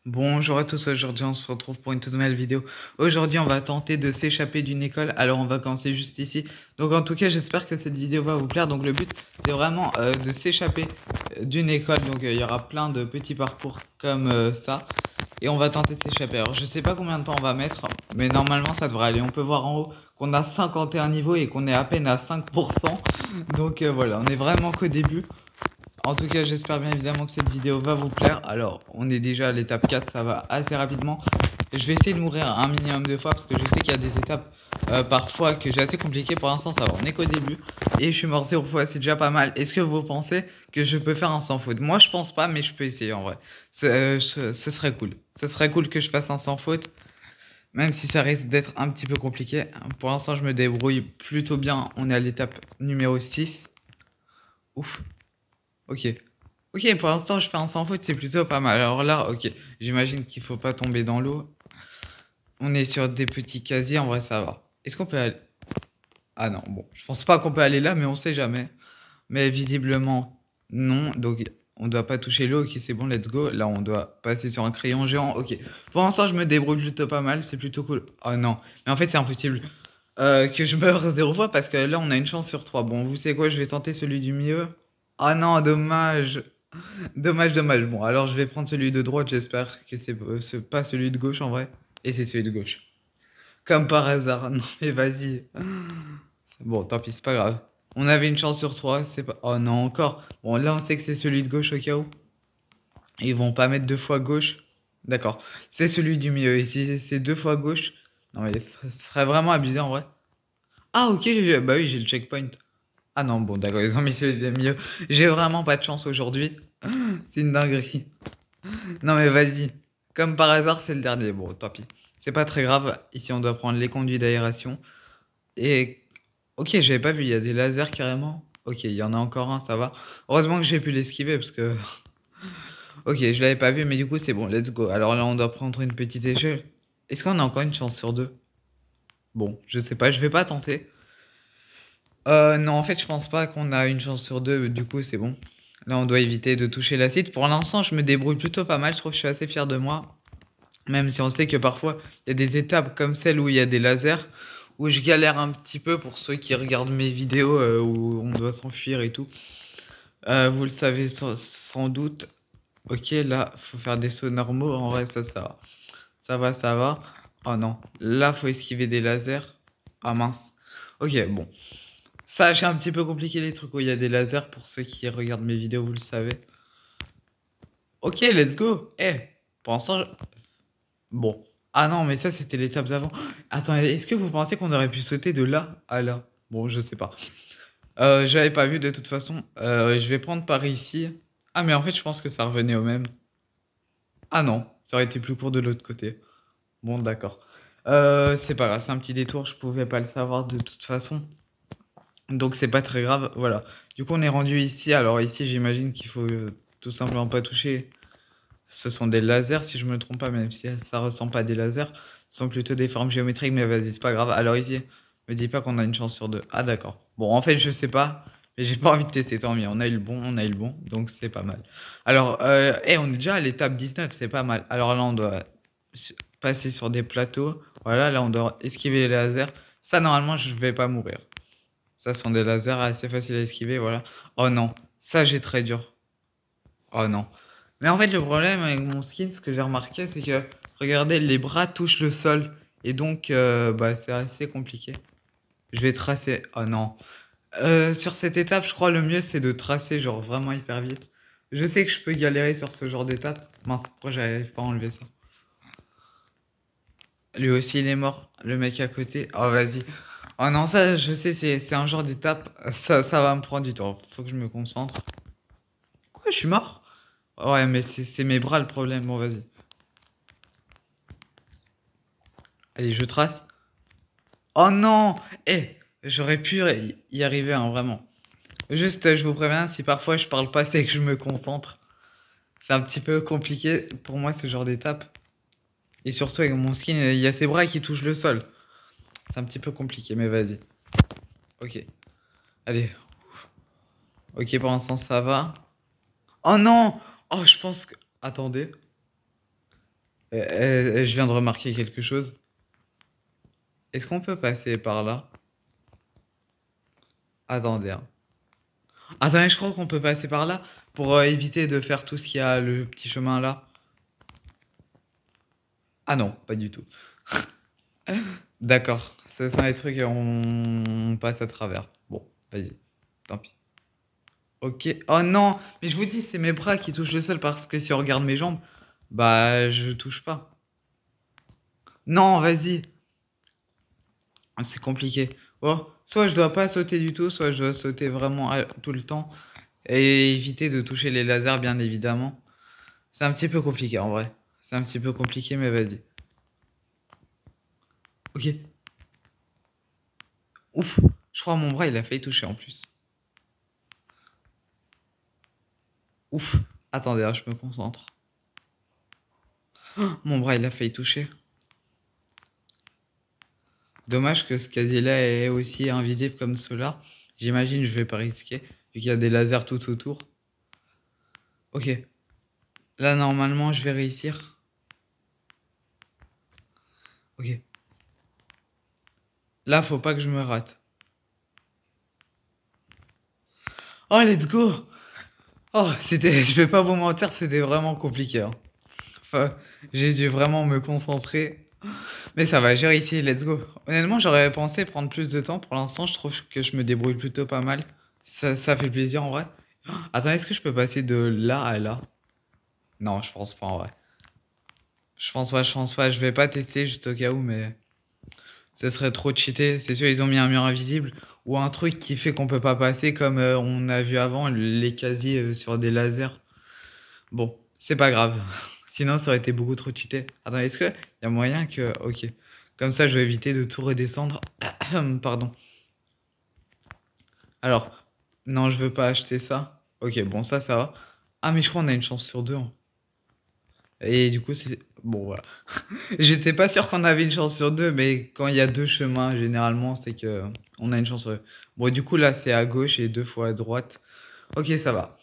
Bonjour à tous, aujourd'hui on se retrouve pour une toute nouvelle vidéo. Aujourd'hui on va tenter de s'échapper d'une école, alors on va commencer juste ici. Donc en tout cas j'espère que cette vidéo va vous plaire. Donc le but c'est vraiment de s'échapper d'une école. Donc il y aura plein de petits parcours comme ça. Et on va tenter de s'échapper. Alors je sais pas combien de temps on va mettre, mais normalement ça devrait aller. On peut voir en haut qu'on a 51 niveaux et qu'on est à peine à 5%. Donc voilà, on est vraiment qu'au début. En tout cas, j'espère bien évidemment que cette vidéo va vous plaire. Alors, on est déjà à l'étape 4, ça va assez rapidement. Je vais essayer de mourir un minimum de fois parce que je sais qu'il y a des étapes parfois que j'ai assez compliquées. Pour l'instant, ça va, on est qu'au début. Et je suis mort 0 fois, c'est déjà pas mal. Est-ce que vous pensez que je peux faire un sans faute? Moi, je pense pas, mais je peux essayer en vrai. Ce serait cool. Ce serait cool que je fasse un sans faute, même si ça risque d'être un petit peu compliqué. Pour l'instant, je me débrouille plutôt bien. On est à l'étape numéro 6. Ouf, ok. Ok, pour l'instant, je fais un sans faute, c'est plutôt pas mal. Alors là, ok, j'imagine qu'il faut pas tomber dans l'eau. On est sur des petits casiers, en vrai, ça va. Est-ce qu'on peut aller... Ah non, bon, je pense pas qu'on peut aller là, mais on sait jamais. Mais visiblement, non. Donc, on doit pas toucher l'eau. Ok, c'est bon, let's go. Là, on doit passer sur un crayon géant. Ok. Pour l'instant, je me débrouille plutôt pas mal, c'est plutôt cool. Oh non, mais en fait, c'est impossible que je meure 0 fois parce que là, on a une chance sur 3. Bon, vous savez quoi, je vais tenter celui du milieu. Ah non, dommage. Dommage, dommage. Bon, alors je vais prendre celui de droite, j'espère que c'est pas celui de gauche en vrai. Et c'est celui de gauche. Comme par hasard. Non, mais vas-y. Bon, tant pis, c'est pas grave. On avait une chance sur 3, c'est pas... Oh non, encore. Bon, là, on sait que c'est celui de gauche au cas où. Ils vont pas mettre 2 fois gauche. D'accord. C'est celui du milieu. Ici, c'est 2 fois gauche. Non, mais ce serait vraiment abusé en vrai. Ah, ok, bah oui, j'ai le checkpoint. Ah non, bon, d'accord, ils ont mis celui du milieu. J'ai vraiment pas de chance aujourd'hui. C'est une dinguerie. Non mais vas-y. Comme par hasard, c'est le dernier. Bon, tant pis. C'est pas très grave. Ici, on doit prendre les conduits d'aération. Et... Ok, j'avais pas vu, il y a des lasers carrément. Ok, il y en a encore un, ça va. Heureusement que j'ai pu l'esquiver parce que... Ok, je l'avais pas vu, mais du coup, c'est bon, let's go. Alors là, on doit prendre une petite échelle. Est-ce qu'on a encore une chance sur 2? Bon, je sais pas, je vais pas tenter. Non, en fait, je pense pas qu'on a une chance sur 2, du coup, c'est bon. Là, on doit éviter de toucher l'acide. Pour l'instant, je me débrouille plutôt pas mal, je trouve que je suis assez fier de moi. Même si on sait que parfois, il y a des étapes comme celle où il y a des lasers, où je galère un petit peu pour ceux qui regardent mes vidéos où on doit s'enfuir et tout. Vous le savez sans doute. Ok, là, faut faire des sauts normaux. En vrai, ça va. Ça va, ça va. Oh non, là, faut esquiver des lasers. Ah mince. Ok, bon. Ça, j'ai un petit peu compliqué les trucs où il y a des lasers. Pour ceux qui regardent mes vidéos, vous le savez. Ok, let's go. Eh, pour l'instant, bon. Ah non, mais ça, c'était l'étape d'avant. Attends, est-ce que vous pensez qu'on aurait pu sauter de là à là? Bon, je sais pas. J'avais pas vu de toute façon. Je vais prendre par ici. Ah, mais en fait, je pense que ça revenait au même. Ah non, ça aurait été plus court de l'autre côté. Bon, d'accord. C'est pas grave, c'est un petit détour, je pouvais pas le savoir de toute façon. Donc c'est pas très grave, voilà. Du coup, on est rendu ici. Alors ici, j'imagine qu'il faut tout simplement pas toucher. Ce sont des lasers, si je me trompe pas, même si ça ressemble pas à des lasers. Ce sont plutôt des formes géométriques, mais vas-y, c'est pas grave. Alors ici, me dis pas qu'on a une chance sur 2. Ah d'accord. Bon, en fait, je sais pas, mais j'ai pas envie de tester, tant mieux. On a eu le bon, on a eu le bon, donc c'est pas mal. Alors, on est déjà à l'étape 19, c'est pas mal. Alors là, on doit passer sur des plateaux. Voilà, là, on doit esquiver les lasers. Ça, normalement, je vais pas mourir. Ça, ce sont des lasers assez faciles à esquiver, voilà. Oh non, ça, j'ai très dur. Oh non. Mais en fait, le problème avec mon skin, ce que j'ai remarqué, c'est que, regardez, les bras touchent le sol. Et donc, bah, c'est assez compliqué. Je vais tracer. Oh non. Sur cette étape, je crois le mieux, c'est de tracer, genre vraiment hyper vite. Je sais que je peux galérer sur ce genre d'étape. Mince, pourquoi j'arrive pas à enlever ça? Lui aussi, il est mort. Le mec à côté. Oh, vas-y. Oh non, ça, je sais, c'est un genre d'étape. Ça va me prendre du temps. Faut que je me concentre. Quoi, je suis mort? Ouais, mais c'est mes bras le problème. Bon, vas-y. Allez, je trace. Oh non! Eh, j'aurais pu y arriver, hein, vraiment. Juste, je vous préviens, si parfois je parle pas, c'est que je me concentre. C'est un petit peu compliqué pour moi ce genre d'étape. Et surtout avec mon skin, il y a ses bras qui touchent le sol. C'est un petit peu compliqué, mais vas-y. Ok. Allez. Ok, pour l'instant ça va. Oh non! Oh, je pense que... Attendez. Je viens de remarquer quelque chose. Est-ce qu'on peut passer par là? Attendez, hein. Attendez, je crois qu'on peut passer par là pour éviter de faire tout ce qu'il y a le petit chemin là. Ah non, pas du tout. D'accord, ce sont les trucs et on passe à travers. Bon, vas-y, tant pis. Ok. Oh non, mais je vous dis, c'est mes bras qui touchent le sol parce que si on regarde mes jambes, bah je touche pas. Non, vas-y. Ah, c'est compliqué. Oh, soit je dois pas sauter du tout, soit je dois sauter vraiment tout le temps et éviter de toucher les lasers, bien évidemment. C'est un petit peu compliqué en vrai. C'est un petit peu compliqué, mais vas-y. Ok. Ouf. Je crois mon bras, il a failli toucher en plus. Ouf. Attendez, hein, je me concentre. Mon bras, il a failli toucher. Dommage que ce casier-là est aussi invisible comme cela. J'imagine, je vais pas risquer, vu qu'il y a des lasers tout autour. Ok. Là, normalement, je vais réussir. Ok. Là, faut pas que je me rate. Oh, let's go! Oh, c'était, je vais pas vous mentir, c'était vraiment compliqué, hein. Enfin, j'ai dû vraiment me concentrer. Mais ça va, j'ai réussi, let's go. Honnêtement, j'aurais pensé prendre plus de temps. Pour l'instant, je trouve que je me débrouille plutôt pas mal. Ça fait plaisir en vrai. Attends, est-ce que je peux passer de là à là? Non, je pense pas en vrai. Je pense pas, je pense pas. Je vais pas tester juste au cas où, mais ce serait trop cheaté. C'est sûr, ils ont mis un mur invisible ou un truc qui fait qu'on peut pas passer comme on a vu avant, les casiers sur des lasers. Bon, c'est pas grave. Sinon, ça aurait été beaucoup trop cheaté. Attends, est-ce que y a moyen que... Ok. Comme ça, je vais éviter de tout redescendre. Pardon. Alors, non, je veux pas acheter ça. Ok, bon, ça va. Ah, mais je crois qu'on a une chance sur deux, hein. Et du coup, c'est... Bon, voilà. J'étais pas sûr qu'on avait une chance sur deux, mais quand il y a deux chemins, généralement, c'est que on a une chance sur deux. Bon, du coup, là, c'est à gauche et deux fois à droite. Ok, ça va.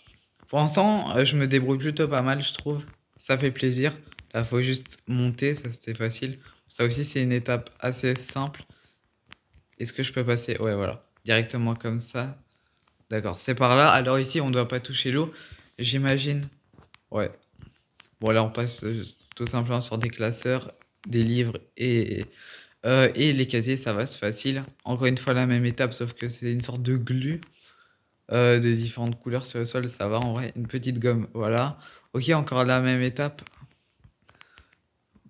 Pour l'instant, je me débrouille plutôt pas mal, je trouve. Ça fait plaisir. Là, faut juste monter, ça c'était facile. Ça aussi, c'est une étape assez simple. Est-ce que je peux passer? Ouais, voilà. Directement comme ça. D'accord, c'est par là. Alors ici, on doit pas toucher l'eau. J'imagine. Ouais. Bon, là, on passe tout simplement sur des classeurs, des livres et les casiers, ça va, c'est facile. Encore une fois, la même étape, sauf que c'est une sorte de glu de différentes couleurs sur le sol, ça va en vrai. Une petite gomme, voilà. Ok, encore la même étape.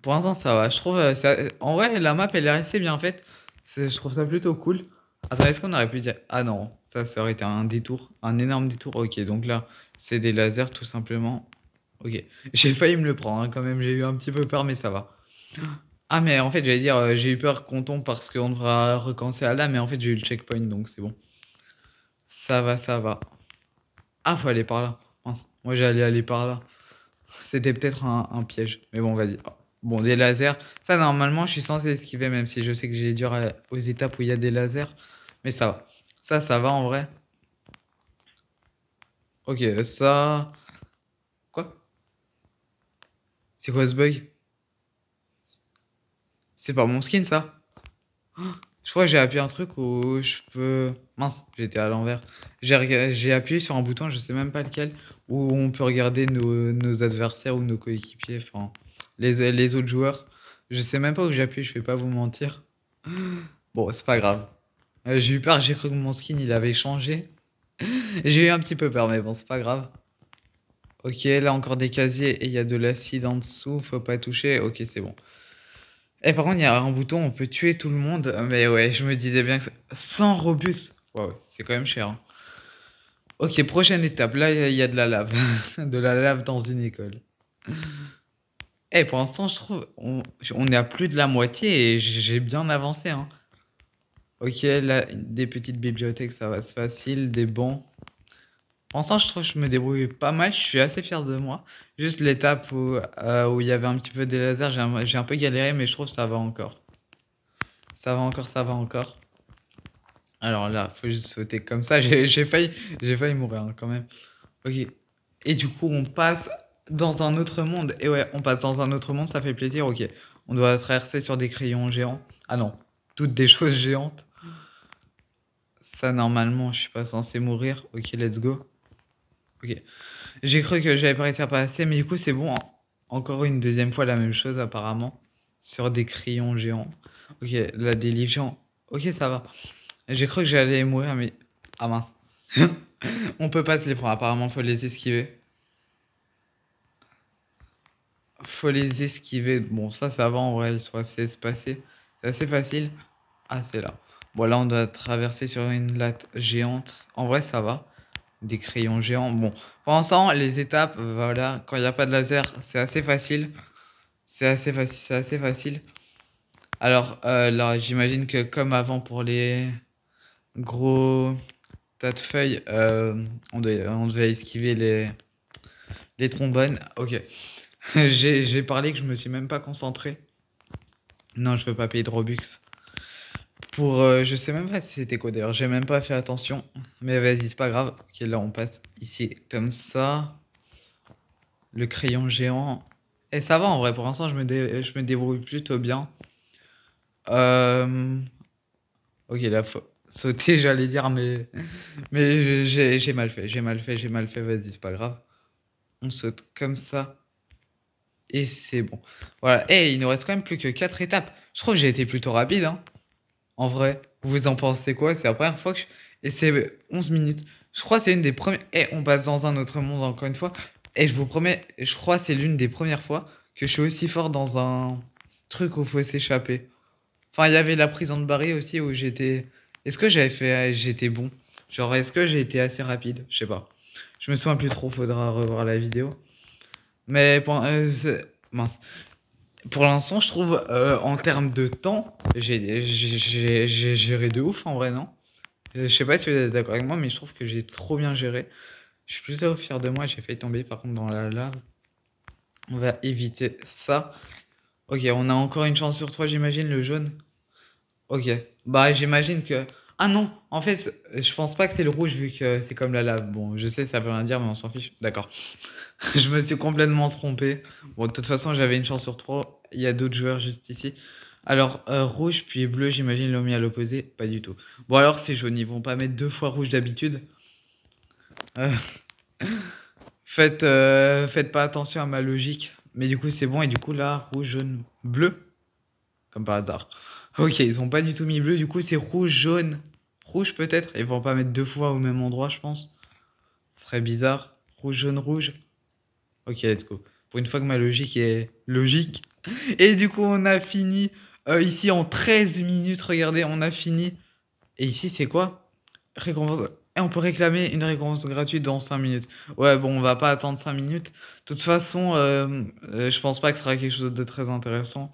Pour l'instant, ça va. Je trouve, en vrai, la map, elle est assez bien faite. Je trouve ça plutôt cool. Attends, est-ce qu'on aurait pu dire... Ah non, ça aurait été un détour, un énorme détour. Ok, donc là, c'est des lasers tout simplement. Ok, j'ai failli me le prendre hein, quand même, j'ai eu un petit peu peur, mais ça va. Ah, mais en fait, j'allais dire, j'ai eu peur qu'on tombe parce qu'on devra recommencer à là, mais en fait, j'ai eu le checkpoint, donc c'est bon. Ça va, ça va. Ah, faut aller par là. Mince, moi j'allais aller par là. C'était peut-être un piège. Mais bon, vas-y. Oh. Bon, des lasers. Ça, normalement, je suis censé esquiver, même si je sais que j'ai dur aux étapes où il y a des lasers. Mais ça va. Ça va en vrai. Ok, ça. Quoi? C'est quoi ce bug? C'est pas mon skin, ça? Je crois que j'ai appuyé un truc où je peux. Mince, j'étais à l'envers. J'ai appuyé sur un bouton, je sais même pas lequel, où on peut regarder nos adversaires ou nos coéquipiers, enfin, les autres joueurs. Je sais même pas où j'ai appuyé, je vais pas vous mentir. Bon, c'est pas grave. J'ai eu peur, j'ai cru que mon skin il avait changé. J'ai eu un petit peu peur, mais bon, c'est pas grave. Ok, là encore des casiers et il y a de l'acide en dessous, faut pas toucher. Ok, c'est bon. Et par contre, il y a un bouton, on peut tuer tout le monde. Mais ouais, je me disais bien que 100 Robux. Wow, c'est quand même cher, hein. Ok, prochaine étape. Là, il y a de la lave. De la lave dans une école. Pour l'instant, je trouve, on est à plus de la moitié et j'ai bien avancé, hein. Ok, là, des petites bibliothèques, ça va, c'est facile. Des bancs. Pour l'instant, je trouve que je me débrouille pas mal. Je suis assez fier de moi. Juste l'étape où il y avait un petit peu des lasers, j'ai un peu galéré, mais je trouve que ça va encore. Ça va encore, ça va encore. Alors là, faut juste sauter comme ça. J'ai failli mourir hein, quand même. Ok. Et du coup, on passe. dans un autre monde. Et ouais, on passe dans un autre monde, ça fait plaisir, ok. On doit traverser sur des crayons géants. Ah non, toutes des choses géantes. Ça, normalement, je suis pas censé mourir. Ok, let's go. Ok. J'ai cru que j'avais pas réussi à passer, mais du coup, c'est bon. Encore une deuxième fois la même chose, apparemment. Sur des crayons géants. Ok, là, des livres géants. Ok, ça va. J'ai cru que j'allais mourir, mais... Ah mince. On peut pas se les prendre, apparemment, faut les esquiver. Faut les esquiver. Bon, ça va, en vrai, ils sont assez espacés. C'est assez facile. Ah, c'est là. Bon, là, on doit traverser sur une latte géante. En vrai, ça va. Des crayons géants. Bon, pour l'instant, les étapes, voilà, quand il n'y a pas de laser, c'est assez facile. C'est assez facile, c'est assez facile. Alors, là, j'imagine que comme avant pour les gros tas de feuilles, on devait esquiver les trombones. Ok. J'ai parlé que je me suis même pas concentré. Non, je veux pas payer de Robux. Je sais même pas si c'était quoi d'ailleurs, j'ai même pas fait attention. Mais vas-y, c'est pas grave. Ok, là on passe ici comme ça. Le crayon géant. Et ça va en vrai, pour l'instant je me débrouille plutôt bien. Euh, Ok, là faut sauter, j'allais dire, mais j'ai mal fait, j'ai mal fait, vas-y, c'est pas grave. On saute comme ça. Et c'est bon. Voilà. Et il nous reste quand même plus que 4 étapes. Je trouve que j'ai été plutôt rapide, hein. En vrai, vous en pensez quoi? C'est la première fois que je... Et c'est 11 minutes. Je crois que c'est une des premières... Et on passe dans un autre monde encore une fois. Et je vous promets, je crois que c'est l'une des premières fois que je suis aussi fort dans un truc où il faut s'échapper. Enfin, il y avait la prison de Barry aussi où j'étais... Est-ce que j'avais fait... J'étais bon. Genre, est-ce que j'ai été assez rapide? Je sais pas. Je me souviens plus trop, faudra revoir la vidéo. Mais mince. Pour l'instant, je trouve, en termes de temps, j'ai géré de ouf en vrai, non? Je sais pas si vous êtes d'accord avec moi, mais je trouve que j'ai trop bien géré. Je suis plutôt fier de moi, j'ai failli tomber par contre dans la lave. On va éviter ça. Ok, on a encore une chance sur 3, j'imagine, le jaune. Ok, bah j'imagine que... Ah non, en fait, je pense pas que c'est le rouge vu que c'est comme la lave. Bon, je sais, ça veut rien dire, mais on s'en fiche. D'accord. Je me suis complètement trompé. Bon, de toute façon, j'avais une chance sur 3. Il y a d'autres joueurs juste ici. Alors, rouge puis bleu, j'imagine, l'ont mis à l'opposé. Pas du tout. Bon, alors, c'est jaune. Ils vont pas mettre deux fois rouge d'habitude. Euh, faites pas attention à ma logique. Mais du coup, c'est bon. Et du coup, là, rouge, jaune, bleu. Comme par hasard. Ok, ils ont pas du tout mis bleu. Du coup, c'est rouge, jaune, rouge peut-être. Ils vont pas mettre deux fois au même endroit, je pense. Ce serait bizarre. Rouge, jaune, rouge. Ok, let's go. Pour une fois que ma logique est logique. Et du coup, on a fini ici en 13 minutes. Regardez, on a fini. Et ici, c'est quoi? Récompense. Et on peut réclamer une récompense gratuite dans 5 minutes. Ouais, bon, on va pas attendre 5 minutes. De toute façon, je pense pas que ce sera quelque chose de très intéressant.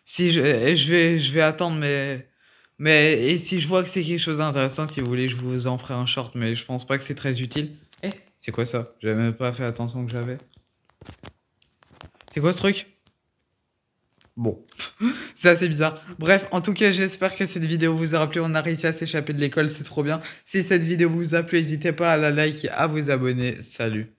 Si je vais attendre, et si je vois que c'est quelque chose d'intéressant, si vous voulez, je vous en ferai un short, mais je pense pas que c'est très utile. Eh, c'est quoi ça? J'avais même pas fait attention que j'avais. C'est quoi ce truc? Bon, c'est assez bizarre. Bref, en tout cas, j'espère que cette vidéo vous aura plu. On a réussi à s'échapper de l'école, c'est trop bien. Si cette vidéo vous a plu, n'hésitez pas à la like et à vous abonner. Salut.